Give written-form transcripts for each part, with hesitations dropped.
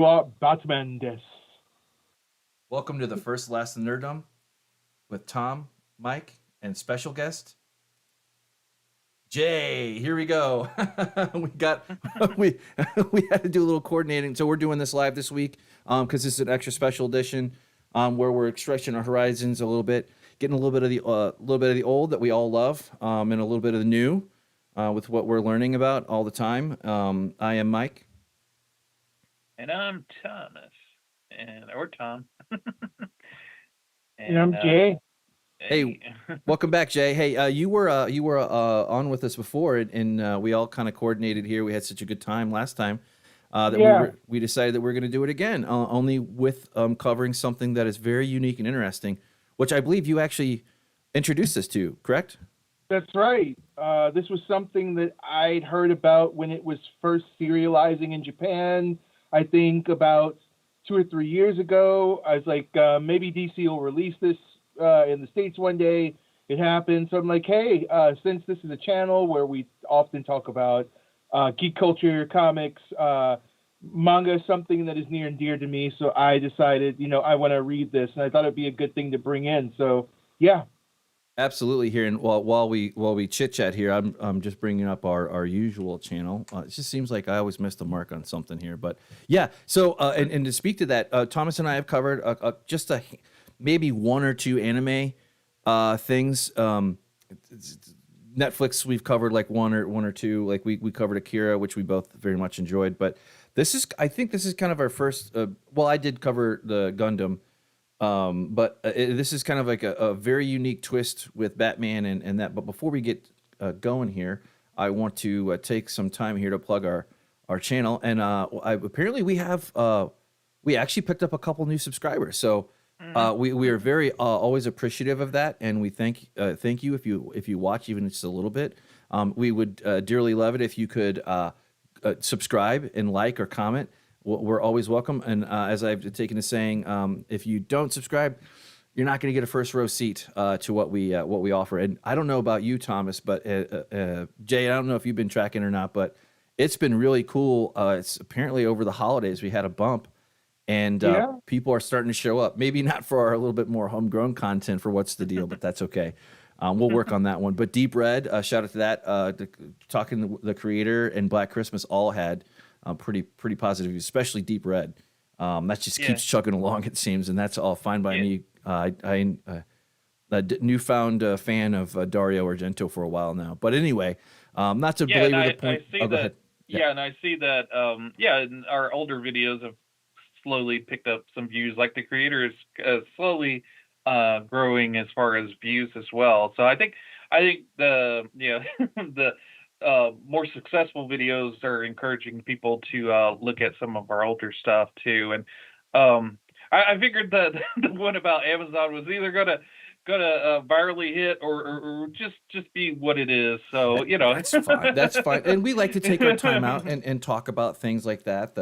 Batman des. Welcome to the first last nerdom with Tom, Mike, and special guest Jay. Here we go. we got we we had to do a little coordinating, so we're doing this live this week because this is an extra special edition where we're stretching our horizons a little bit, getting a little bit of the old that we all love, and a little bit of the new with what we're learning about all the time. I am Mike. And I'm Thomas, or Tom. And I'm Jay. Hey, welcome back, Jay. Hey, you were on with us before, and we all kind of coordinated here. We had such a good time last time that we decided that we're going to do it again, only with covering something that is very unique and interesting, which I believe you actually introduced us to. Correct? That's right. This was something that I'd heard about when it was first serializing in Japan. I think about 2 or 3 years ago. I was like, maybe DC will release this in the States one day. It happened. So I'm like, hey, since this is a channel where we often talk about geek culture, comics, manga is something that is near and dear to me. So I decided, I want to read this, and I thought it'd be a good thing to bring in. So, yeah. Absolutely. Here, and while we chit chat here, I'm just bringing up our usual channel. It just seems like I always miss the mark on something here, but yeah. So and to speak to that, Thomas and I have covered just maybe one or two anime things. Netflix, we've covered like one or two. Like we covered Akira, which we both very much enjoyed. But I think this is kind of our first. Well, I did cover the Gundam. But this is kind of like a very unique twist with Batman and that. But before we get going here, I want to take some time here to plug our channel. And apparently we actually picked up a couple new subscribers. So we are very always appreciative of that, and we thank you if you watch even just a little bit. We would dearly love it if you could subscribe and like or comment. We're always welcome. And as I've taken to saying, if you don't subscribe, you're not going to get a first row seat to what we offer. And I don't know about you, Thomas, but Jay, I don't know if you've been tracking or not, but it's been really cool. It's apparently over the holidays we had a bump, and people are starting to show up. Maybe not for our little bit more homegrown content for What's the Deal, but that's okay. We'll work on that one. But Deep Red, shout out to that. Talking the creator and Black Christmas all had pretty positive, especially Deep Red. That just keeps chugging along, it seems, and that's all fine by me. I a newfound fan of Dario Argento for a while now. But anyway, not to belabor the point. Go ahead. Yeah, and I see that. And our older videos have slowly picked up some views. Like the creator is slowly growing as far as views as well. So I think the the more successful videos are encouraging people to look at some of our older stuff too. And I figured that the one about Amazon was either gonna virally hit or just be what it is. So that's fine. And we like to take our time out and talk about things like that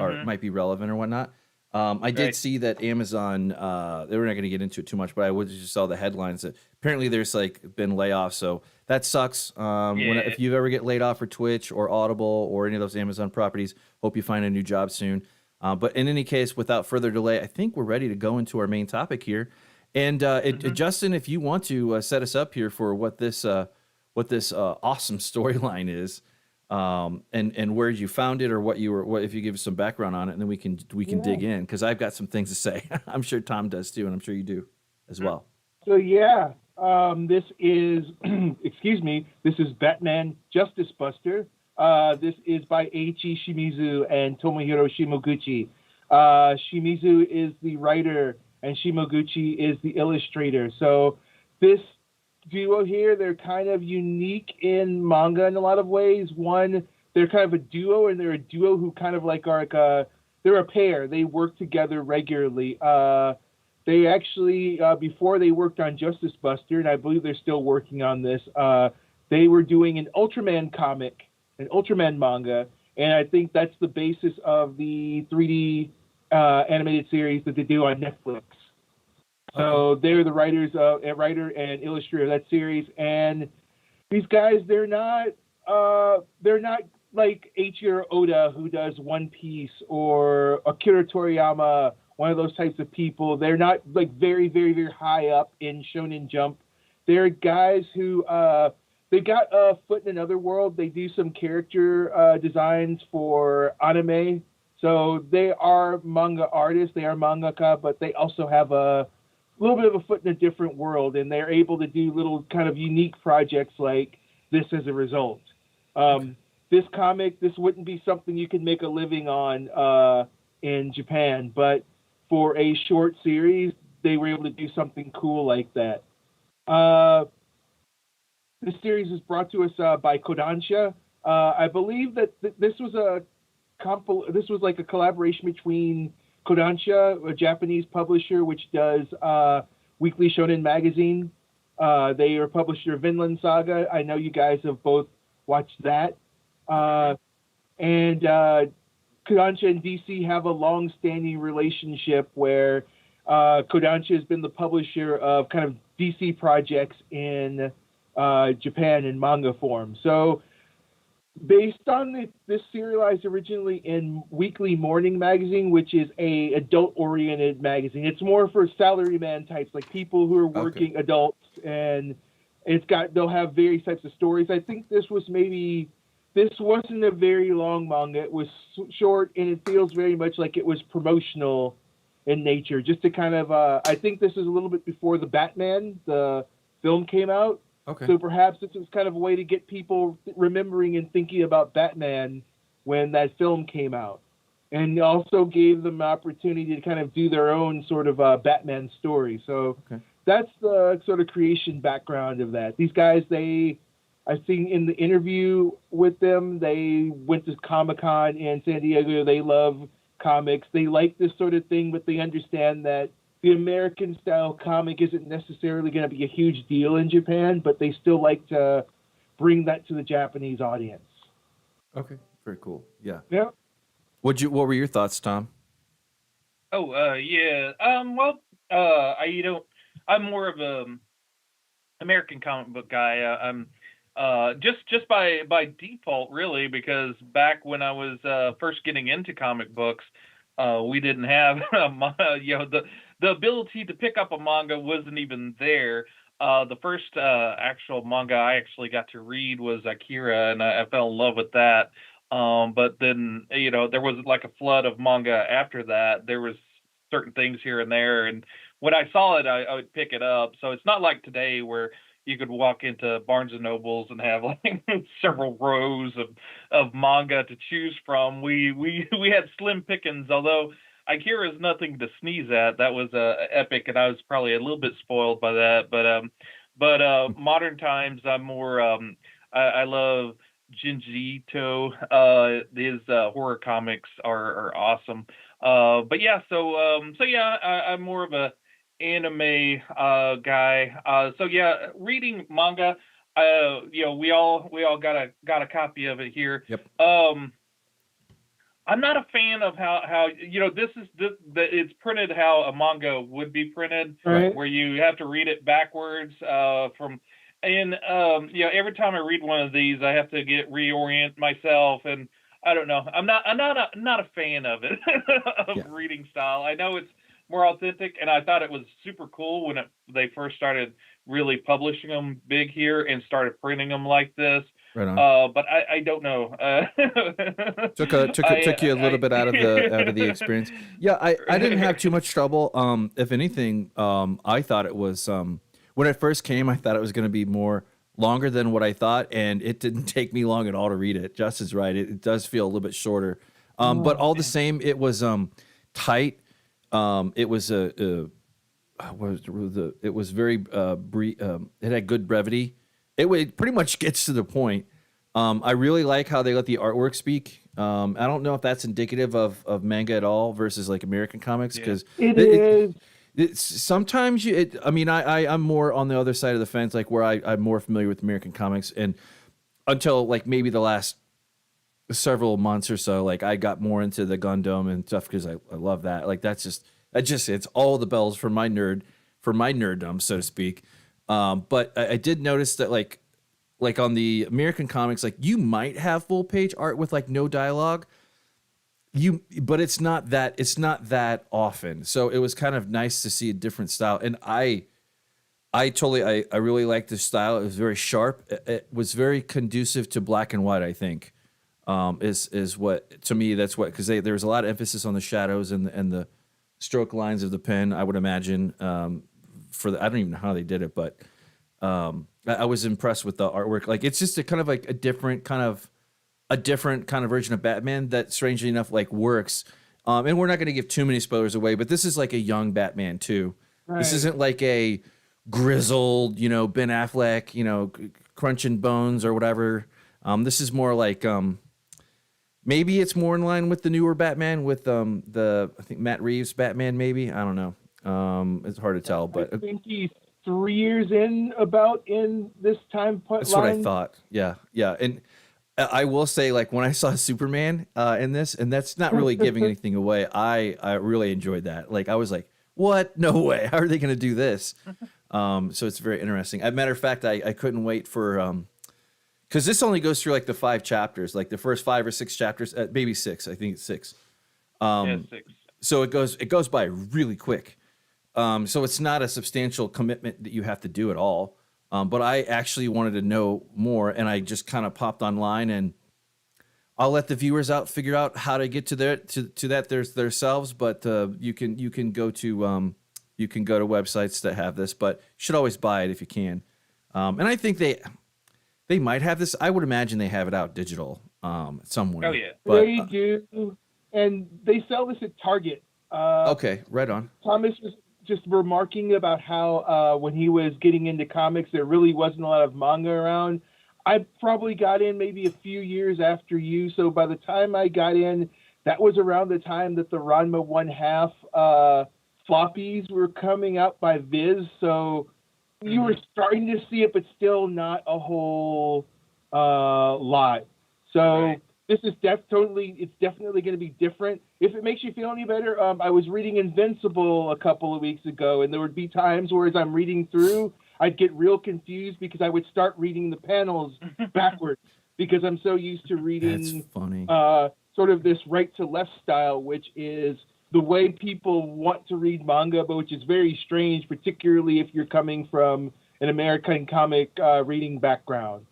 are might be relevant or whatnot. I did see that Amazon, they were not going to get into it too much, but I just saw the headlines that apparently there's been layoffs. So that sucks. If you ever get laid off for Twitch or Audible or any of those Amazon properties, hope you find a new job soon. But in any case, without further delay, I think we're ready to go into our main topic here. And Justin, if you want to set us up here for what this awesome storyline is. And where you found it, or what if you give us some background on it, and then we can dig in, because I've got some things to say. I'm sure Tom does too, and I'm sure you do as well. So this is excuse me, this is Batman Justice Buster. This is by Eiichi Shimizu and Tomohiro Shimoguchi. Shimizu is the writer and Shimoguchi is the illustrator. So this duo here, they're kind of unique in manga in a lot of ways. One, they're kind of a duo, and they're a duo who kind of they're a pair. They work together regularly. They actually, before they worked on Justice Buster, and I believe they're still working on this, they were doing an Ultraman comic, an Ultraman manga, and I think that's the basis of the 3D animated series that they do on Netflix. So they're the writer and illustrator of that series, and these guys, they're not like Eiichiro Oda, who does One Piece, or Akira Toriyama, one of those types of people. They're not like very, very, very high up in Shonen Jump. They're guys who they got a foot in another world. They do some character designs for anime. So they are manga artists, they are mangaka, but they also have a little bit of a foot in a different world, and they're able to do little kind of unique projects like this as a result. This comic, this wouldn't be something you could make a living on in Japan, but for a short series, they were able to do something cool like that. This series is brought to us by Kodansha. I believe that this was this was like a collaboration between Kodansha, a Japanese publisher which does Weekly Shonen Magazine. They are publisher of Vinland Saga. I know you guys have both watched that. And Kodansha and DC have a long-standing relationship where Kodansha has been the publisher of kind of DC projects in Japan in manga form. So based on this serialized originally in Weekly Morning Magazine, which is a adult-oriented magazine. It's more for salaryman types, like people who are working adults, and they'll have various types of stories. I think this wasn't a very long manga. It was short, and it feels very much like it was promotional in nature, just to kind of I think this is a little bit before the Batman, the film, came out. Okay. So perhaps this was kind of a way to get people remembering and thinking about Batman when that film came out. And also gave them an opportunity to kind of do their own sort of Batman story. So that's the sort of creation background of that. These guys, I think in the interview with them, they went to Comic-Con in San Diego. They love comics. They like this sort of thing, but they understand that the American style comic isn't necessarily going to be a huge deal in Japan, but they still like to bring that to the Japanese audience. Okay, very cool. Yeah. Yeah. What were your thoughts, Tom? Oh, yeah. I'm more of a American comic book guy. I'm just by default, really, because back when I was first getting into comic books, we didn't have the ability to pick up a manga wasn't even there. The first actual manga I actually got to read was Akira, and I fell in love with that. But then, there was like a flood of manga after that. There was certain things here and there, and when I saw it, I would pick it up. So it's not like today where you could walk into Barnes and Nobles and have like several rows of manga to choose from. We had slim pickings, although Akira is nothing to sneeze at. That was epic, and I was probably a little bit spoiled by that. But modern times, I'm more. I love Junji Ito. His horror comics are awesome. But yeah, I'm more of a anime guy. So yeah, reading manga. We all got a copy of it here. Yep. I'm not a fan of how it's printed how a manga would be printed, right, where you have to read it backwards every time I read one of these, I have to reorient myself, and I don't know. I'm not a fan of it reading style. I know it's more authentic, and I thought it was super cool when they first started really publishing them big here and started printing them like this. Right on. But I don't know. Took you a little bit out of the experience. Yeah, I didn't have too much trouble. If anything, I thought it was when it first came, I thought it was going to be more longer than what I thought, and it didn't take me long at all to read it. Justin's right; it does feel a little bit shorter, but all the same, it was tight. It was it was very it had good brevity. It pretty much gets to the point. I really like how they let the artwork speak. I don't know if that's indicative of manga at all versus like American comics, because it is. Sometimes I'm more on the other side of the fence, like where I'm more familiar with American comics, and until like maybe the last several months or so, like I got more into the Gundam and stuff because I love that. Like that's it's all the bells for my nerddom, so to speak. But I did notice that like like on the American comics, like you might have full page art with like no dialogue. But it's not that often. So it was kind of nice to see a different style. And I really liked the style. It was very sharp. It was very conducive to black and white, I think. Is what, to me, that's what, because there's a lot of emphasis on the shadows and the stroke lines of the pen, I would imagine. I don't even know how they did it, but I was impressed with the artwork. Like it's just a kind of like a different kind of version of Batman that, strangely enough, like works. And we're not going to give too many spoilers away, but this is like a young Batman too. Right. This isn't like a grizzled, Ben Affleck, crunching bones or whatever. This is more like maybe it's more in line with the newer Batman with I think Matt Reeves Batman. Maybe, I don't know. It's hard to tell, but I think he's 3 years in this time line. That's what I thought. Yeah, and I will say, like, when I saw Superman in this, and that's not really giving anything away, I really enjoyed that. Like, I was like, what? No way. How are they going to do this? So it's very interesting. As a matter of fact, I couldn't wait for, because this only goes through like the 5 chapters, like the first 5 or 6 chapters, maybe 6. I think it's 6. 6. So it goes by really quick. So it's not a substantial commitment that you have to do at all. But I actually wanted to know more, and I just kind of popped online, and I'll let the viewers figure out how to get to that themselves. But you can go to websites that have this, but you should always buy it if you can. And I think they might have this. I would imagine they have it out digital somewhere. Oh yeah, but, they do, and they sell this at Target. Okay, right on. Thomas was just remarking about how when he was getting into comics, there really wasn't a lot of manga around. I probably got in maybe a few years after you, so by the time I got in, that was around the time that the Ranma 1/2 floppies were coming out by Viz, so you were starting to see it, but still not a whole lot. So right. This is definitely going to be different. If it makes you feel any better, I was reading Invincible a couple of weeks ago, and there would be times where as I'm reading through, I'd get real confused because I would start reading the panels backwards because I'm so used to reading sort of this right to left style, which is the way people want to read manga, but which is very strange, particularly if you're coming from an American comic reading background.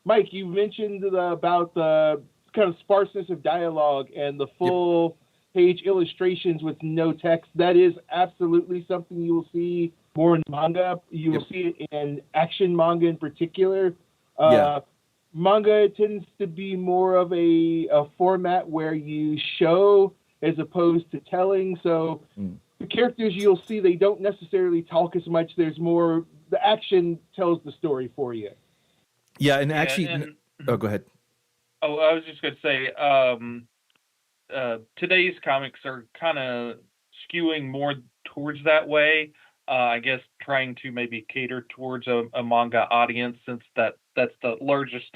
Mike, you mentioned about the kind of sparseness of dialogue and the full page illustrations with no text. That is absolutely something you will see more in manga. You will see it in action manga in particular. Manga tends to be more of a format where you show as opposed to telling. So the characters you'll see, they don't necessarily talk as much. There's more, the action tells the story for you. Yeah, and actually, go ahead. Oh, I was just going to say, today's comics are kind of skewing more towards that way. I guess trying to maybe cater towards a manga audience, since that's the largest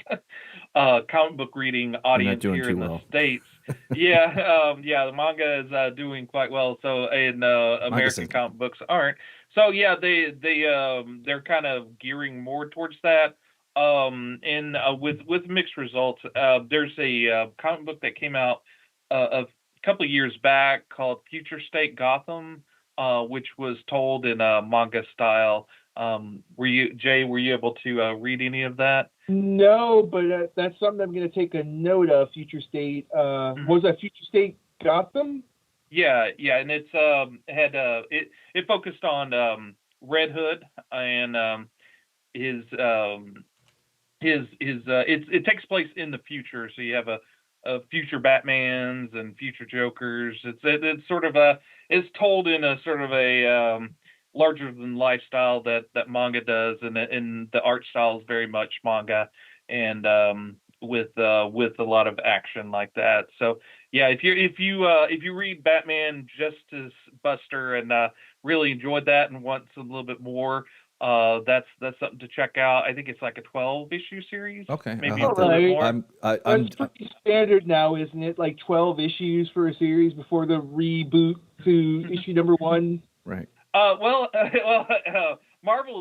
comic book reading audience here in the States. The manga is doing quite well. So in American comic books aren't. So yeah, they're kind of gearing more towards that. And with mixed results. There's a comic book that came out a couple of years back called Future State Gotham, which was told in a manga style. Were you able to read any of that? No, but that's something I'm going to take a note of. Future State. Was that Future State Gotham? Yeah, and it's it focused on Red Hood and it takes place in the future, so you have a future Batmans and future Jokers. It's sort of it's told in a sort of a larger than life style that manga does, and the art style is very much manga, and with a lot of action like that. So yeah, if you read Batman Justice Buster and really enjoyed that and want a little bit more, that's something to check out. I think it's like a 12-issue series. Okay, maybe a little bit more. That's pretty standard now, isn't it? Like 12 issues for a series before the reboot to issue number 1. Right. Marvel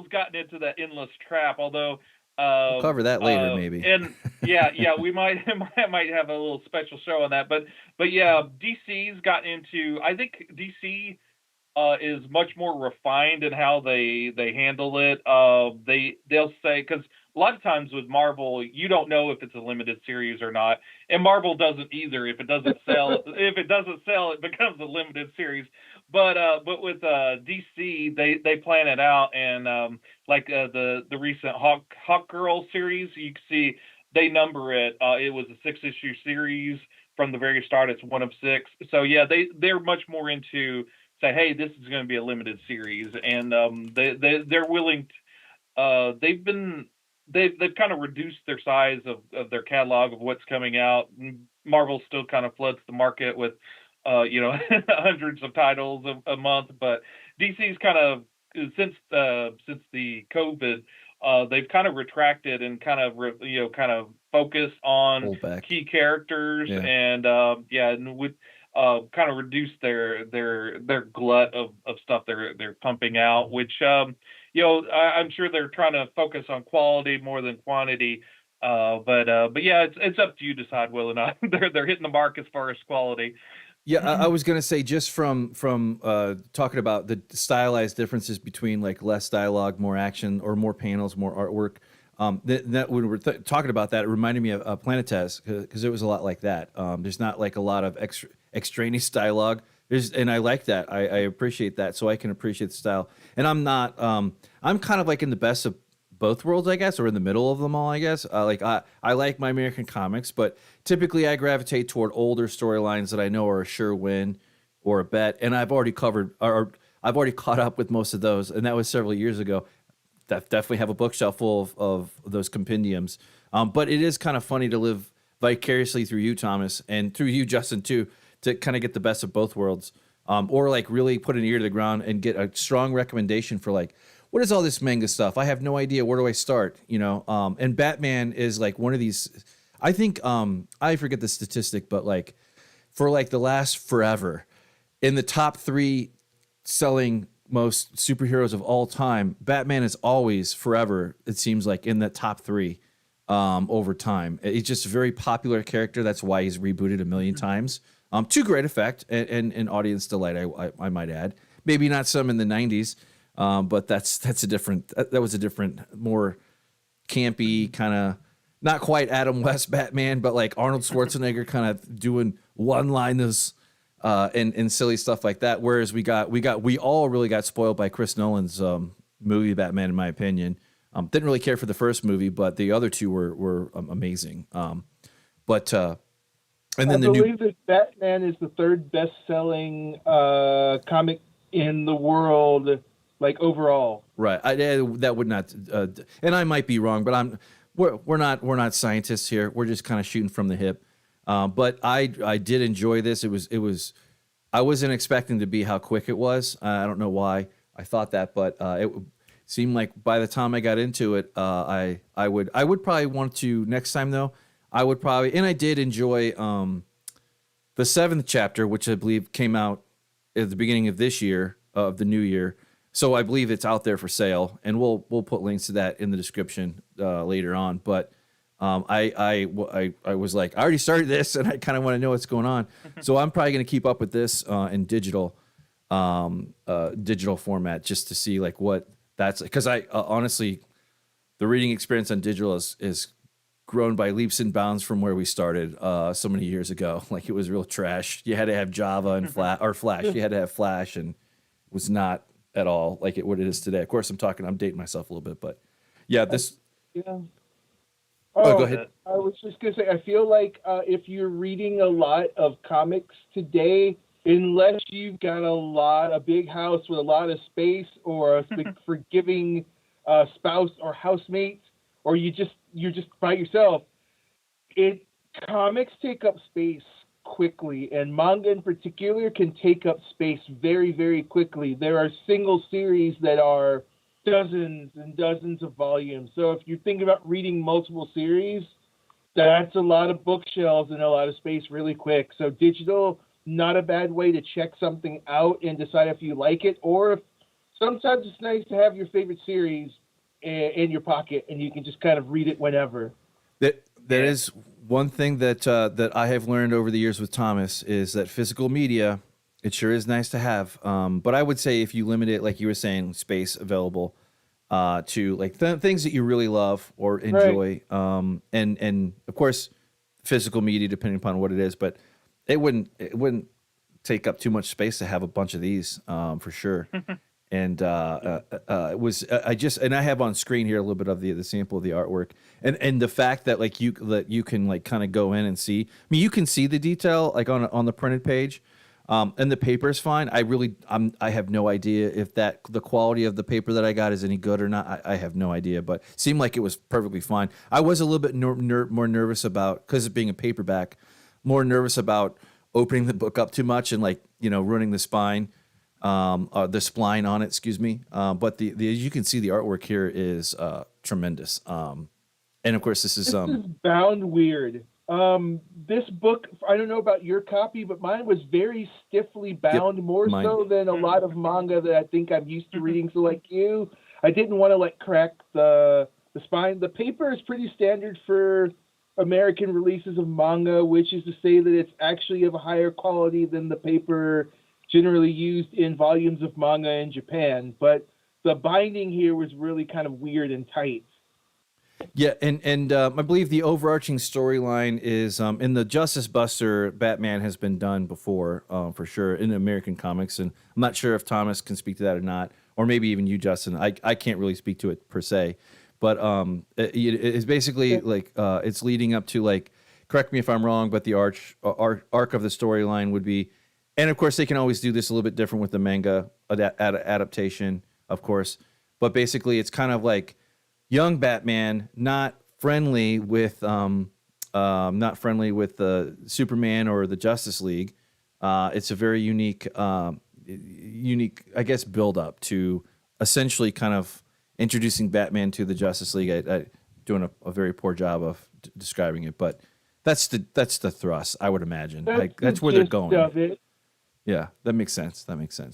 has gotten into that endless trap. Although We'll cover that later, maybe. And yeah, we might might have a little special show on that. But yeah, DC's got into. I think DC is much more refined in how they handle it. They'll say, because a lot of times with Marvel, you don't know if it's a limited series or not, and Marvel doesn't either. If it doesn't sell, it becomes a limited series. But with DC, they plan it out, and like the recent Hawk Girl series, you can see they number it. It was a 6-issue series from the very start. It's 1 of 6. So yeah, they're much more into say, hey, this is going to be a limited series, and they're willing. They've kind of reduced their size of their catalog of what's coming out. Marvel still kind of floods the market with hundreds of titles a month, but DC's kind of since the COVID. They've kind of retracted and kind of focused on key characters, and and with kind of reduce their glut of stuff they're pumping out, which I'm sure they're trying to focus on quality more than quantity. But yeah, it's up to you to decide whether or not they're hitting the mark as far as quality. Yeah, I was gonna say, just from talking about the stylized differences between like less dialogue, more action, or more panels, more artwork. That when we're talking about that, it reminded me of Planetes, because it was a lot like that. There's not like a lot of extraneous dialogue. And I like that. I appreciate that, so I can appreciate the style. And I'm not. I'm kind of like in the best of both worlds, I guess, or in the middle of them all, I guess. I like my American comics, but typically I gravitate toward older storylines that I know are a sure win or a bet, and I've already covered, or I've already caught up with most of those, and that was several years ago. Definitely have a bookshelf full of those compendiums. But it is kind of funny to live vicariously through you, Thomas, and through you, Justin, too, to kind of get the best of both worlds, or like really put an ear to the ground and get a strong recommendation for like, what is all this manga stuff? I have no idea. Where do I start? And Batman is like one of these. I think I forget the statistic, but like for like the last forever, in the top 3 selling most superheroes of all time, Batman is always forever, it seems like, in the top 3 over time. He's just a very popular character. That's why he's rebooted a million times, to great effect and audience delight, I might add. Maybe not some in the 90s, but that's a different, that was a different, more campy kind of, not quite Adam West Batman, but like Arnold Schwarzenegger kind of doing one-liners and silly stuff like that. Whereas we all really got spoiled by Chris Nolan's movie Batman, in my opinion. Didn't really care for the first movie, but the other 2 were amazing. And then I believe that Batman is the 3rd best-selling comic in the world, like overall. Right. That would not, and I might be wrong, but we're not scientists here. We're just kind of shooting from the hip. But I did enjoy this. It was I wasn't expecting to be how quick it was. I don't know why I thought that, but it seemed like by the time I got into it, I would probably want to next time though. I would probably, and I did enjoy the 7th chapter, which I believe came out at the beginning of this year, of the new year. So I believe it's out there for sale, and we'll put links to that in the description later on. But I was like, I already started this, and I kind of want to know what's going on. So I'm probably going to keep up with this in digital format, just to see like what that's, because I honestly, the reading experience on digital is grown by leaps and bounds from where we started so many years ago. Like, it was real trash. You had to have Java and Flash. You had to have Flash, and it was not at all like what it is today. Of course, I'm dating myself a little bit, but yeah, this. Yeah. Oh, go ahead. I was just gonna say, I feel like if you're reading a lot of comics today, unless you've got a big house with a lot of space, or a forgiving spouse or housemate, or you're just by yourself, comics take up space quickly, and manga in particular can take up space very, very quickly. There are single series that are dozens and dozens of volumes. So if you're thinking about reading multiple series, that's a lot of bookshelves and a lot of space really quick. So digital, not a bad way to check something out and decide if you like it, or if sometimes it's nice to have your favorite series in your pocket, and you can just kind of read it whenever. That is one thing that that I have learned over the years with Thomas is that physical media, it sure is nice to have. But I would say if you limit it, like you were saying, space available to like things that you really love or enjoy, and of course, physical media depending upon what it is. But it wouldn't take up too much space to have a bunch of these for sure. And it was I have on screen here a little bit of the sample of the artwork and the fact that like you can like kind of go in and see. I mean, you can see the detail like on the printed page, and the paper is fine. I have no idea if the quality of the paper that I got is any good or not. I have no idea, but it seemed like it was perfectly fine. I was a little bit more nervous about, because of being a paperback, more nervous about opening the book up too much and like ruining the spine. The spline on it, excuse me. But the as you can see, the artwork here is tremendous. And of course, this is bound weird. This book, I don't know about your copy, but mine was very stiffly bound, so than a lot of manga that I think I'm used to reading. So like you, I didn't want to like crack the spine. The paper is pretty standard for American releases of manga, which is to say that it's actually of a higher quality than the paper generally used in volumes of manga in Japan, but the binding here was really kind of weird and tight. Yeah, and I believe the overarching storyline is in the Justice Buster, Batman has been done before, for sure, in American comics, and I'm not sure if Thomas can speak to that or not, or maybe even you, Justin. I can't really speak to it per se, but it's basically like it's leading up to, like, correct me if I'm wrong, but the arc of the storyline would be. And of course, they can always do this a little bit different with the manga adaptation, of course. But basically, it's kind of like young Batman, not friendly with Superman or the Justice League. It's a very unique, I guess, build up to essentially kind of introducing Batman to the Justice League. I doing a very poor job of describing it, but that's the thrust, I would imagine. That's where they're going. Of it. Yeah, that makes sense.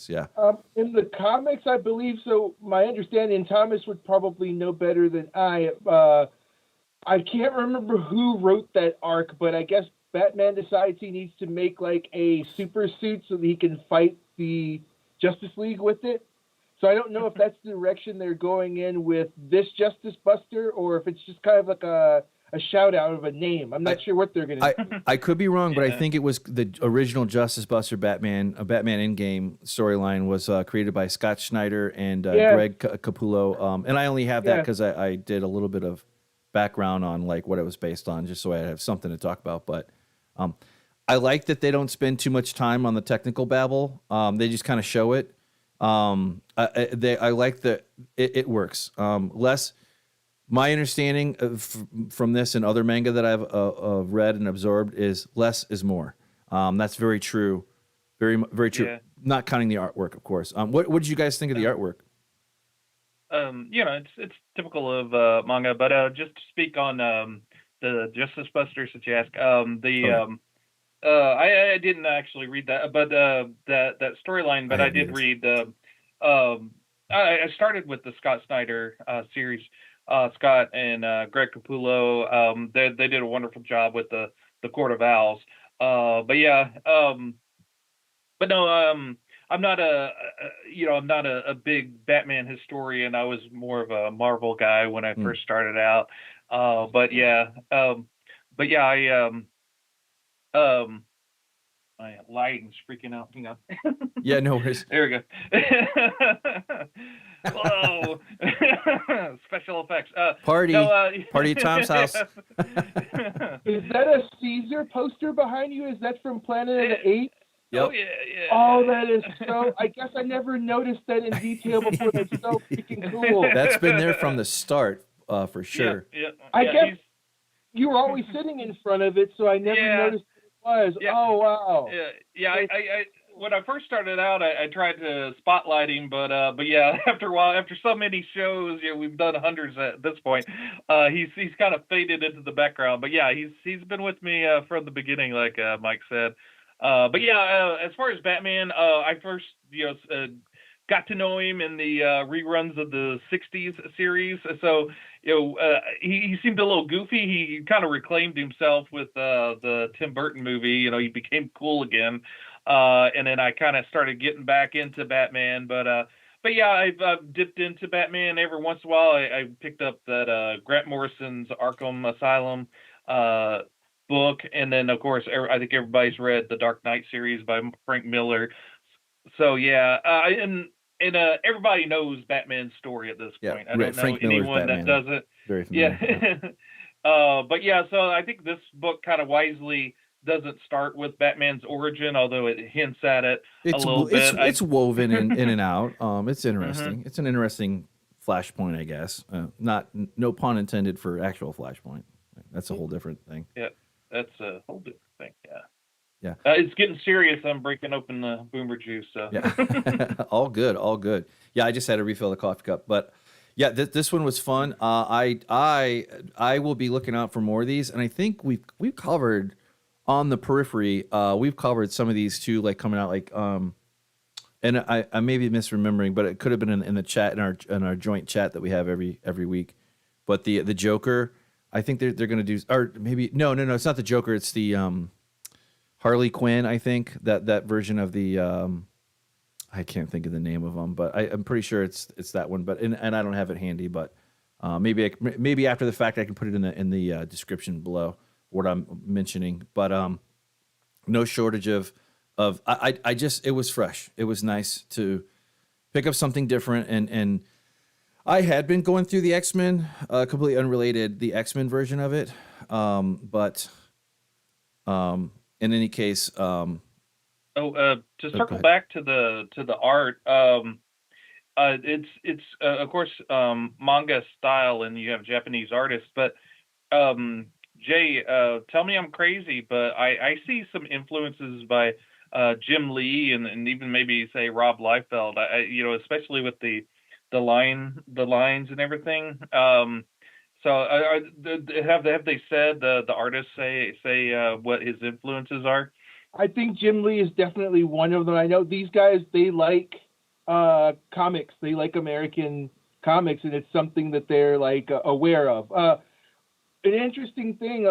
Yeah. In the comics, I believe so. My understanding, Thomas would probably know better than I. I can't remember who wrote that arc, but I guess Batman decides he needs to make like a super suit so that he can fight the Justice League with it. So I don't know if that's the direction they're going in with this Justice Buster, or if it's just kind of like a shout out of a name. I'm not sure what they're going to do. I could be wrong, but I think it was the original Justice Buster Batman Endgame storyline was created by Scott Snyder and Greg Capullo. And I only have that because I did a little bit of background on like what it was based on, just so I have something to talk about. But I like that they don't spend too much time on the technical babble. They just kind of show it. I like that it works. Less. My understanding from this and other manga that I've read and absorbed is less is more. That's very true, very true. Yeah. Not counting the artwork, of course. What did you guys think of the artwork? It's typical of manga, but just to speak on the Justice Busters that you asked, I didn't actually read that, but that storyline, but I did read. I started with the Scott Snyder series. Scott and Greg Capullo, they did a wonderful job with the Court of Owls. But no, I'm not a big Batman historian. I was more of a Marvel guy when I first started out. My lighting's freaking out. Hang on. Yeah, no worries. There we go. Whoa! Special effects. Party at Tom's house. Is that a Caesar poster behind you? Is that from Planet of the Apes? Yep. Oh yeah. Oh, that is so. I guess I never noticed that in detail before. That's so freaking cool. That's been there from the start, for sure. Yeah. I guess you were always sitting in front of it, so I never noticed what it was. Yeah. Oh wow. Yeah. I when I first started out, I tried to spotlight him, but yeah, after a while, after so many shows, we've done hundreds at this point. He's kind of faded into the background, but yeah, he's been with me from the beginning, like Mike said. But yeah, as far as Batman, I first got to know him in the reruns of the '60s series. So he seemed a little goofy. He kind of reclaimed himself with the Tim Burton movie. He became cool again. And then I kind of started getting back into Batman, but yeah, I've dipped into Batman every once in a while. I picked up that Grant Morrison's Arkham Asylum book, and then of course I think everybody's read the Dark Knight series by Frank Miller. So yeah, and everybody knows Batman's story at this point. I don't know Frank Miller's anyone Batman. that doesn't. Very familiar. Yeah. But yeah, so I think this book kind of wisely doesn't start with Batman's origin, although it hints at it a little bit. It's woven in and out. It's interesting. Mhm. It's an interesting flashpoint, I guess. No pun intended for actual flashpoint. That's a whole different thing. Yeah, that's a whole different thing. Yeah. Yeah. It's getting serious. I'm breaking open the boomer juice. So. Yeah. All good. All good. Yeah, I just had to refill the coffee cup, but yeah, this one was fun. I will be looking out for more of these, and I think we've covered on the periphery. We've covered some of these too, like coming out like and I may be misremembering, but it could have been in the chat in our joint chat that we have every week. But the Joker, I think they're going to do, or maybe no, it's not the Joker. It's the Harley Quinn. I think that version of the I can't think of the name of them, but I'm pretty sure it's that one. But and I don't have it handy, but maybe after the fact I can put it in the description below what I'm mentioning. But no shortage of I just, it was fresh. It was nice to pick up something different, and I had been going through the X-Men, completely unrelated, the X-Men version of it. But in any case, to circle back to the art, it's of course manga style, and you have Japanese artists, but Jay, tell me I'm crazy, but I see some influences by Jim Lee and even maybe say Rob Liefeld. Especially with the lines and everything. So have they said, the artists say what his influences are? I think Jim Lee is definitely one of them. I know these guys, they like comics. They like American comics, and it's something that they're like aware of. An interesting thing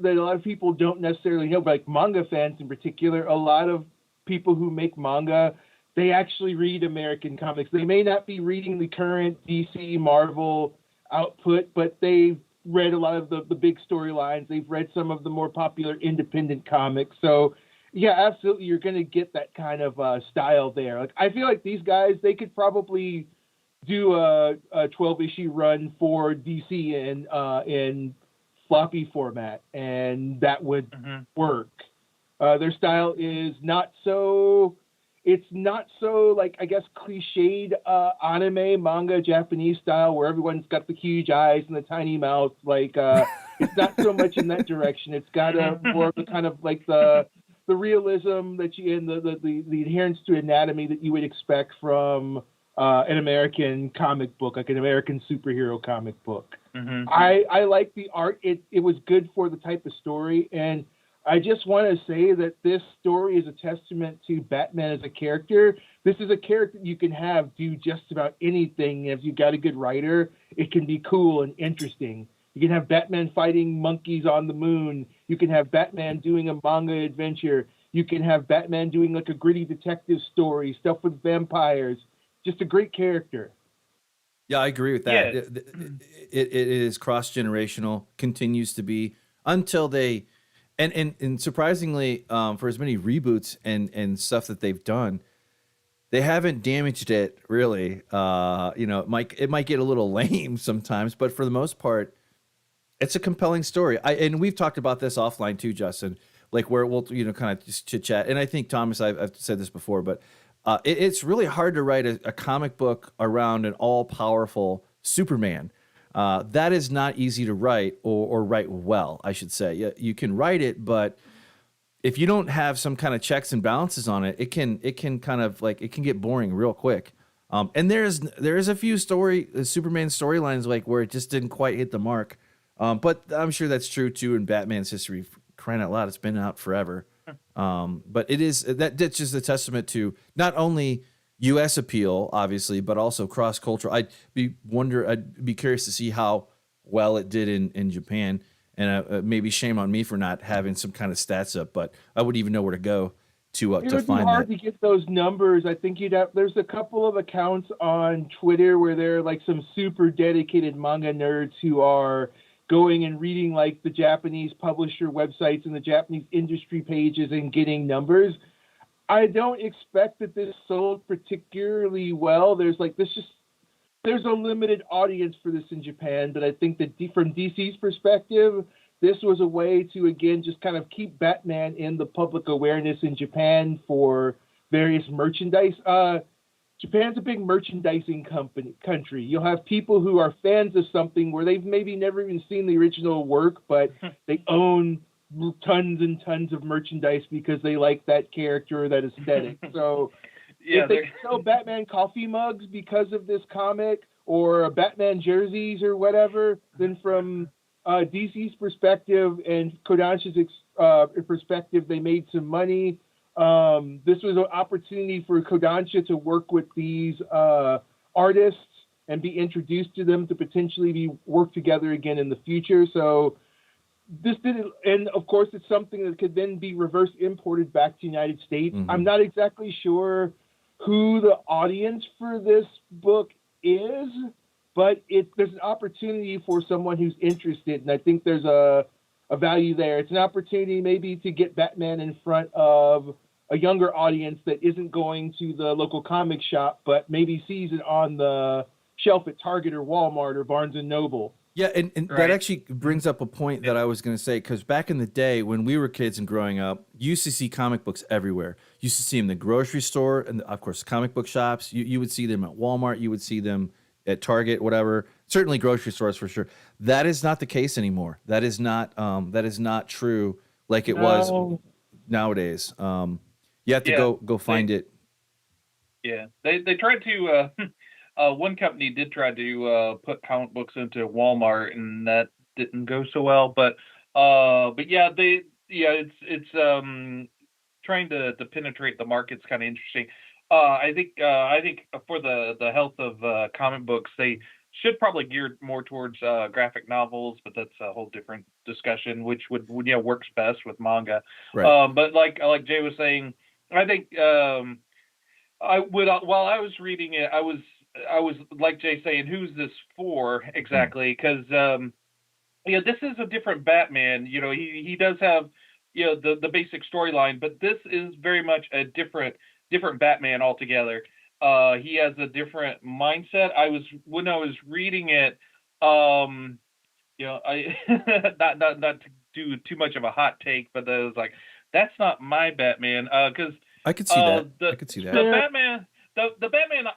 that a lot of people don't necessarily know, like manga fans in particular, a lot of people who make manga, they actually read American comics. They may not be reading the current DC, Marvel output, but they've read a lot of the big storylines. They've read some of the more popular independent comics. So, yeah, absolutely, you're going to get that kind of style there. Like, I feel like these guys, they could probably do a 12-issue run for DC in floppy format, and that would work. Their style is not so, it's not so, like, I guess, cliched anime, manga, Japanese style, where everyone's got the huge eyes and the tiny mouth. Like, it's not so much in that direction. It's got more of the kind of, like, the realism that you, and the adherence to anatomy that you would expect from an American comic book, like an American superhero comic book. I like the art. It was good for the type of story, and I just want to say that this story is a testament to Batman as a character. This is a character you can have do just about anything. If you got a good writer, it can be cool and interesting. You can have Batman fighting monkeys on the moon. You can have Batman doing a manga adventure. You can have Batman doing like a gritty detective story, stuff with vampires. Just a great character. Yeah, I agree with that. Yeah. It is cross-generational, continues to be until they, and surprisingly, for as many reboots and stuff that they've done, they haven't damaged it really. It might get a little lame sometimes, but for the most part, it's a compelling story. And we've talked about this offline too, Justin. Like where we'll kind of just chit chat. And I think Thomas, I've said this before, but it's really hard to write a comic book around an all-powerful Superman. That is not easy to write or write well, I should say. Yeah, you can write it, but if you don't have some kind of checks and balances on it, it can kind of like, it can get boring real quick. And there is a few Superman storylines like where it just didn't quite hit the mark. But I'm sure that's true too in Batman's history. Crying out loud, it's been out forever. But that's just a testament to not only U.S. appeal, obviously, but also cross cultural. I'd be curious to see how well it did in Japan, and maybe shame on me for not having some kind of stats up, but I wouldn't even know where to go to It would be find hard that. to get those numbers. I think there's a couple of accounts on Twitter where they're like some super dedicated manga nerds who are going and reading like the Japanese publisher websites and the Japanese industry pages and getting numbers. I don't expect that this sold particularly well. There's a limited audience for this in Japan, but I think that from DC's perspective, this was a way to again just kind of keep Batman in the public awareness in Japan for various merchandise. Japan's a big merchandising country. You'll have people who are fans of something where they've maybe never even seen the original work, but they own tons and tons of merchandise because they like that character or that aesthetic. So Yeah, if they sell Batman coffee mugs because of this comic or Batman jerseys or whatever, then from DC's perspective and Kodansha's perspective, they made some money. This was an opportunity for Kodansha to work with these artists and be introduced to them to potentially work together again in the future. So this didn't, and of course, it's something that could then be reverse imported back to the United States. Mm-hmm. I'm not exactly sure who the audience for this book is, but there's an opportunity for someone who's interested, and I think there's a value there. It's an opportunity maybe to get Batman in front of a younger audience that isn't going to the local comic shop, but maybe sees it on the shelf at Target or Walmart or Barnes and Noble. Yeah, and Right. that actually brings up a point that I was going to say, because back in the day when we were kids and growing up, you used to see comic books everywhere. You used to see them in the grocery store and, of course, comic book shops. You would see them at Walmart. You would see them at Target, whatever. Certainly grocery stores for sure. That is not the case anymore. That is not true like it was nowadays. You have to go find it. Yeah, they tried to. One company did try to put comic books into Walmart, and that didn't go so well. But yeah, it's trying to penetrate the market's kind of interesting. I think for the health of comic books, they should probably gear more towards graphic novels, but that's a whole different discussion, which would works best with manga. Right. But like Jay was saying, I think I would while I was reading it, I was like Jay saying, who's this for exactly? Because this is a different Batman. He does have the basic storyline, but this is very much a different Batman altogether. He has a different mindset. When I was reading it, I not to do too much of a hot take, but I was like, that's not my Batman. Because I could see that. I could see that. The Batman, the Batman,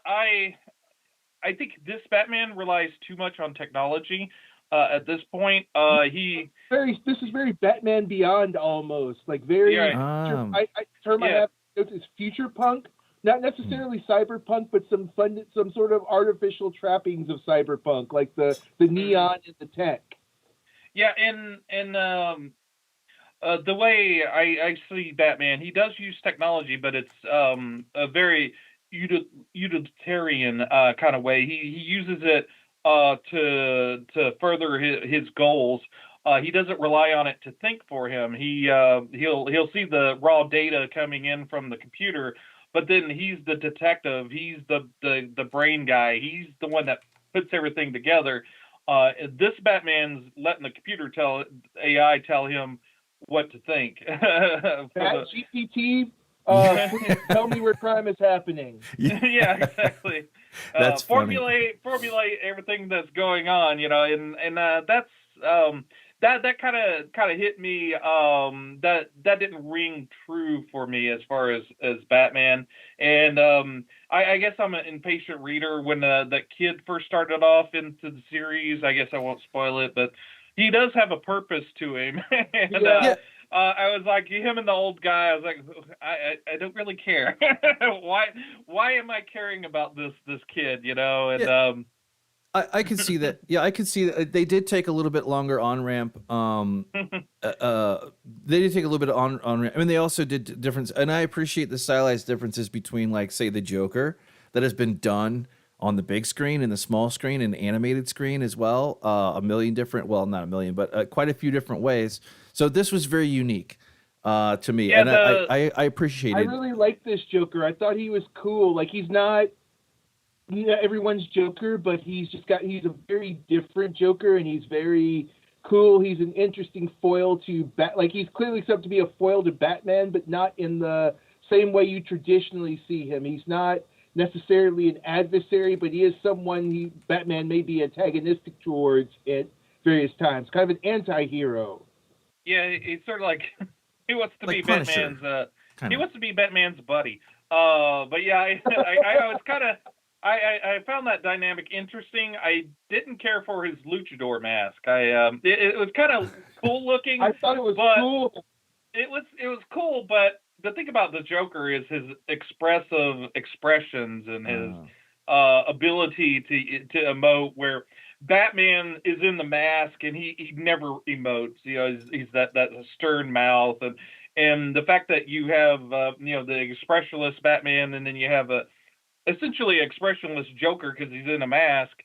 I think this Batman relies too much on technology at this point. This is very Batman Beyond almost, like very. I have is future punk, not necessarily cyberpunk, but some sort of artificial trappings of cyberpunk, like the neon and the tech. Yeah, and the way I see Batman, he does use technology, but it's a very utilitarian kind of way. He uses it to further his goals. He doesn't rely on it to think for him. He'll see the raw data coming in from the computer, but then he's the detective. He's the brain guy. He's the one that puts everything together. This Batman's letting the computer AI tell him what to think. That GPT, please tell me where crime is happening. Yeah, exactly. That's formulate everything that's going on, and that's that kind of hit me. That didn't ring true for me as far as Batman. And I guess I'm an impatient reader. When that kid first started off into the series, I guess I won't spoil it, but he does have a purpose to him. And, I was like, him and the old guy, I was like, I don't really care. Why am I caring about this kid, And I can see that. Yeah, I can see that. They did take a little bit longer on ramp. They did take a little bit on ramp. I mean, they also did difference, and I appreciate the stylized differences between, like, say, the Joker that has been done on the big screen and the small screen and animated screen as well. A million different, well, not a million, but quite a few different ways. So this was very unique to me, Yeah, and the I I appreciated. really like this Joker. I thought he was cool. Like he's not everyone's Joker, but he's a very different Joker, and he's very cool. He's an interesting foil to like he's clearly set up to be a foil to Batman, but not in the same way you traditionally see him. He's not necessarily an adversary, but he is someone Batman may be antagonistic towards at various times. Kind of an anti-hero. yeah, it's sort of like he wants to be Like Punisher, Batman's kind he of. wants to be Batman's buddy. But yeah, I was kind of I found that dynamic interesting. I didn't care for his luchador mask. It was kind of cool looking, I thought it was but cool. it was cool. But the thing about the Joker is his expressive expressions and his Uh, ability to emote. Where Batman is in the mask and he never emotes. You know, he's that stern mouth and the fact that you have the expressionless Batman and then you have a essentially expressionless Joker because he's in a mask.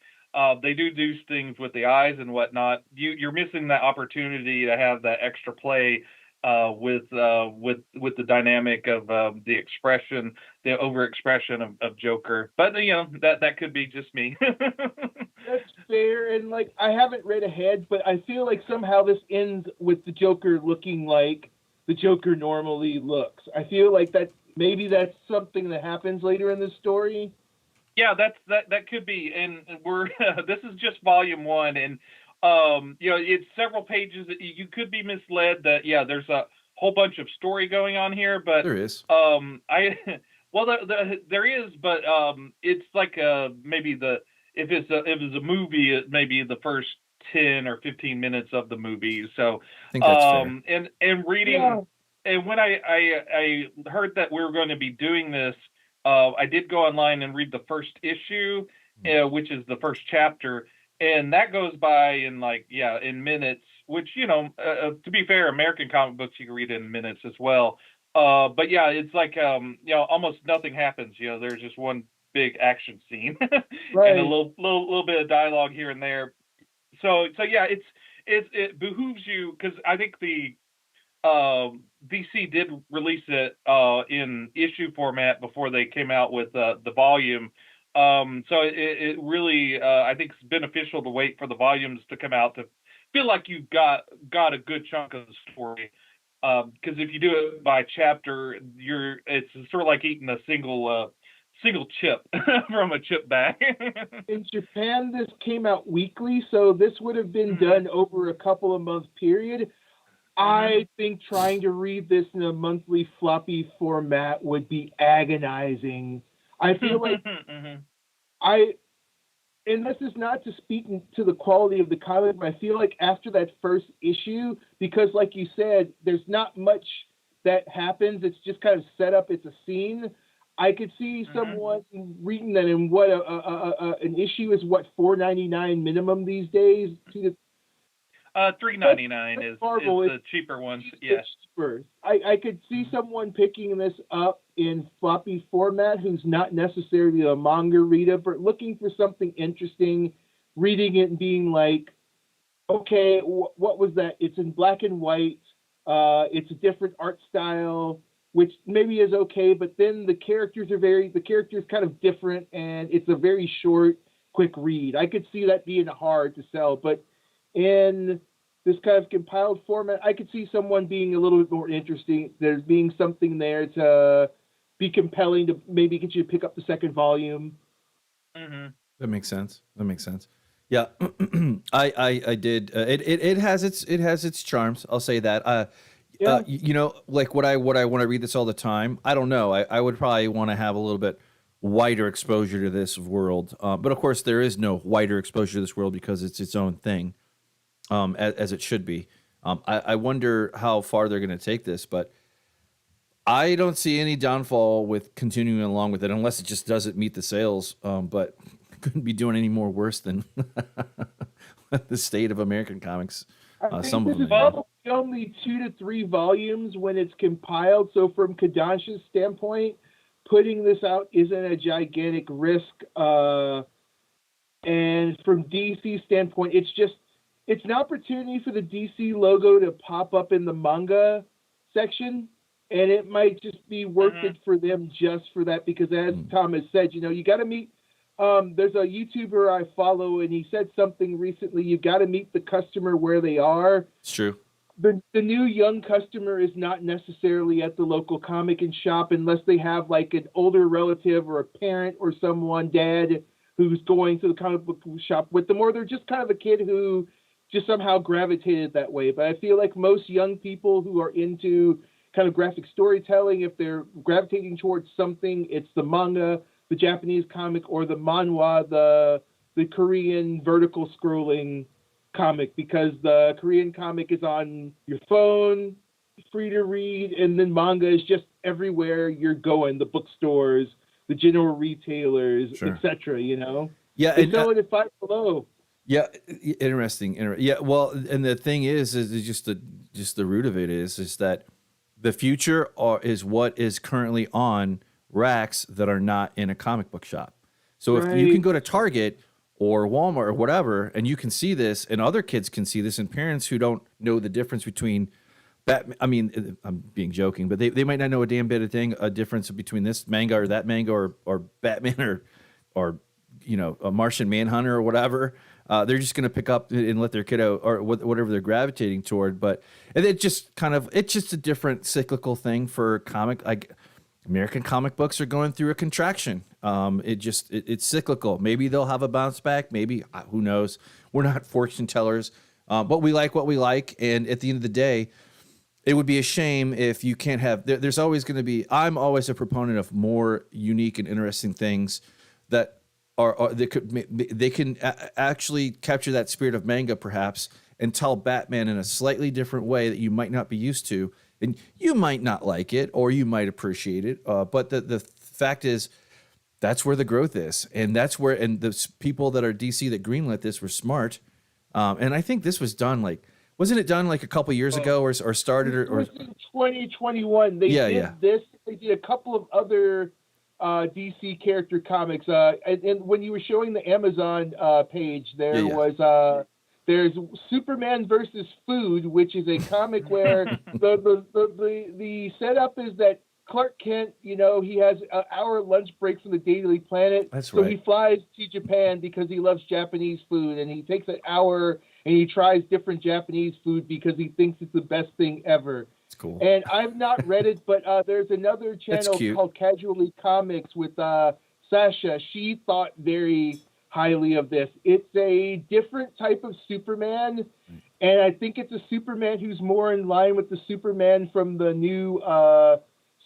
They do things with the eyes and whatnot. You're missing that opportunity to have that extra play with the dynamic of the expression, the overexpression of Joker. But that could be just me. That's fair, and like I haven't read ahead, but I feel like somehow this ends with the Joker looking like the Joker normally looks. I feel like that's something that happens later in the story. Yeah, that could be, and we're this is just volume one, and it's several pages. That you could be misled that there's a whole bunch of story going on here, but there is. I well there is, but it's like maybe if it's a movie, it may be the first 10 or 15 minutes of the movie. So I think that's fair. and reading, Yeah. and when I heard that we were going to be doing this. I did go online and read the first issue, which is the first chapter, and that goes by in in minutes. Which to be fair, American comic books you can read in minutes as well. But yeah, it's like almost nothing happens. There's just one big action scene and a Right. little bit of dialogue here and there. So yeah, it behooves you because I think the DC did release it in issue format before they came out with the volume. So it really, I think, it's beneficial to wait for the volumes to come out to feel like you've got a good chunk of the story. Because if you do it by chapter, it's sort of like eating a single chip from a chip bag. In Japan, this came out weekly, so this would have been Mhm. done over a couple of month period. Mhm. I think trying to read this in a monthly floppy format would be agonizing. I feel like Mhm. I, and this is not to speak to the quality of the comic, but I feel like after that first issue, because like you said, there's not much that happens. It's just kind of set up. It's a scene. I could see Mhm. someone reading that, and what an issue is, what, $4.99 minimum these days. $3.99 is Marvel is the cheaper ones. it's Yeah. cheaper. I could see Mhm. someone picking this up in floppy format who's not necessarily a manga reader, but looking for something interesting, reading it and being like, okay, what was that? It's in black and white. It's a different art style, which maybe is okay, but then the characters kind of different, and it's a very short, quick read. I could see that being hard to sell, but in this kind of compiled format, I could see someone being a little bit more interesting. There's being something there to be compelling to maybe get you to pick up the second volume. Mhm. That makes sense. That makes sense. Yeah, I did. It has its charms. I'll say that. Yeah, Like what I want to read this all the time. I don't know. I would probably want to have a little bit wider exposure to this world. But of course, there is no wider exposure to this world because it's its own thing, as it should be. I wonder how far they're going to take this, but I don't see any downfall with continuing along with it unless it just doesn't meet the sales. But couldn't be doing any more worse than the state of American comics. I think Some of this them, is anyway. Well, probably only 2 to 3 volumes when it's compiled. So from Kadash's standpoint, putting this out isn't a gigantic risk. And from DC standpoint, it's an opportunity for the DC logo to pop up in the manga section, and it might just be worth it for them just for that, because as Thomas said, you got to meet. There's a YouTuber I follow, and he said something recently. You got to meet the customer where they are. It's true. The new young customer is not necessarily at the local comic and shop unless they have like an older relative or a parent or someone, dad, who's going to the comic book shop with them, or they're just kind of a kid who just somehow gravitated that way. But I feel like most young people who are into kind of graphic storytelling, if they're gravitating towards something, it's the manga, the Japanese comic, or the manhwa, the Korean vertical scrolling comic, because the Korean comic is on your phone, free to read, and then manga is just everywhere you're going, the bookstores, the general retailers, etc. Yeah, they sell it at $5 below. Yeah, interesting. Yeah, well, and the thing is just the root of it is that the future is what is currently on racks that are not in a comic book shop. So if you can go to Target or Walmart or whatever, and you can see this, and other kids can see this, and parents who don't know the difference between Batman, I mean, I'm being joking, but they might not know a damn bit of a difference between this manga or that manga or Batman or a Martian Manhunter or whatever. They're just going to pick up and let their kiddo or whatever they're gravitating toward. And it's just a different cyclical thing for comic. Like American comic books are going through a contraction. It's cyclical. Maybe they'll have a bounce back. Maybe, who knows? We're not fortune tellers, but we like what we like. And at the end of the day, it would be a shame if you can't have. There's always going to be. I'm always a proponent of more unique and interesting things that they can actually capture that spirit of manga, perhaps, and tell Batman in a slightly different way that you might not be used to, and you might not like it or you might appreciate it. But the fact is, that's where the growth is, and that's where the people that are DC that greenlit this were smart, and I think this was done wasn't it done like a couple years ago or started or? It was in 2021. They did this. They did a couple of other DC character comics. And when you were showing the Amazon page, there's Superman versus Food, which is a comic where the setup is that Clark Kent, he has an hour lunch break from the Daily Planet. That's so right. He flies to Japan because he loves Japanese food, and he takes an hour and he tries different Japanese food because he thinks it's the best thing ever. It's cool. And I've not read it, but there's another channel called Casually Comics with Sasha. She thought very highly of this. It's a different type of Superman, and I think it's a Superman who's more in line with the Superman from the new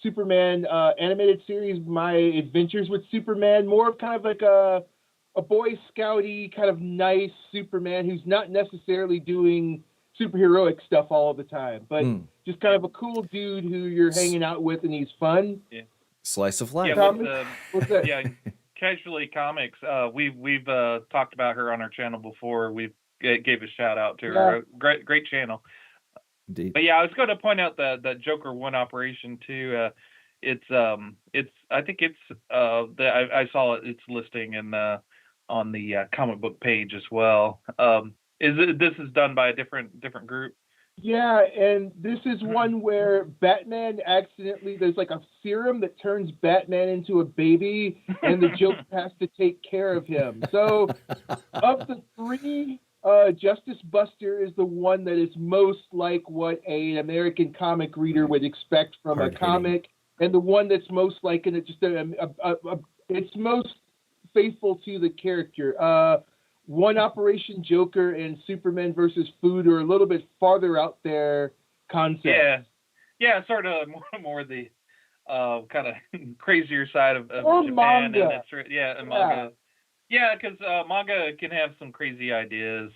Superman animated series, My Adventures with Superman, more of kind of like a Boy Scouty kind of nice Superman who's not necessarily doing superheroic stuff all the time, but just kind of a cool dude who you're hanging out with, and he's fun. Yeah. Slice of life. Yeah, Casually Comics. We've talked about her on our channel before. We gave a shout out to her. Great channel. Indeed. But yeah, I was going to point out that Joker 1 operation too. I think I saw its listing on the comic book page as well. This is done by a different group? Yeah, and this is one where Batman accidentally, there's like a serum that turns Batman into a baby, and the Joker has to take care of him. So, of the three, Justice Buster is the one that is most like what an American comic reader would expect from a comic, and the one that's most like, and it's most faithful to the character. One Operation Joker and Superman versus Food are a little bit farther out there concepts. Yeah, sort of more the kind of crazier side of Japan. Manga. And manga. Yeah, because manga can have some crazy ideas.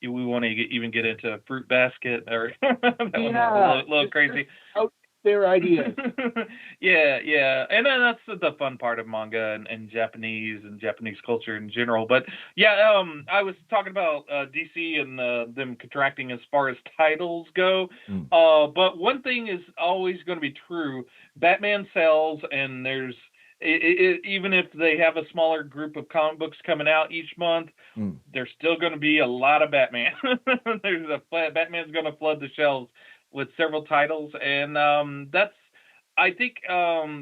We want to even get into Fruit Basket, or that one's a little crazy. their ideas. Yeah, and then that's the fun part of manga and Japanese culture in general. But yeah, I was talking about DC and them contracting as far as titles go. Mm. But one thing is always going to be true: Batman sells, and there's even if they have a smaller group of comic books coming out each month, there's still going to be a lot of Batman. Batman's going to flood the shelves with several titles, and that's I think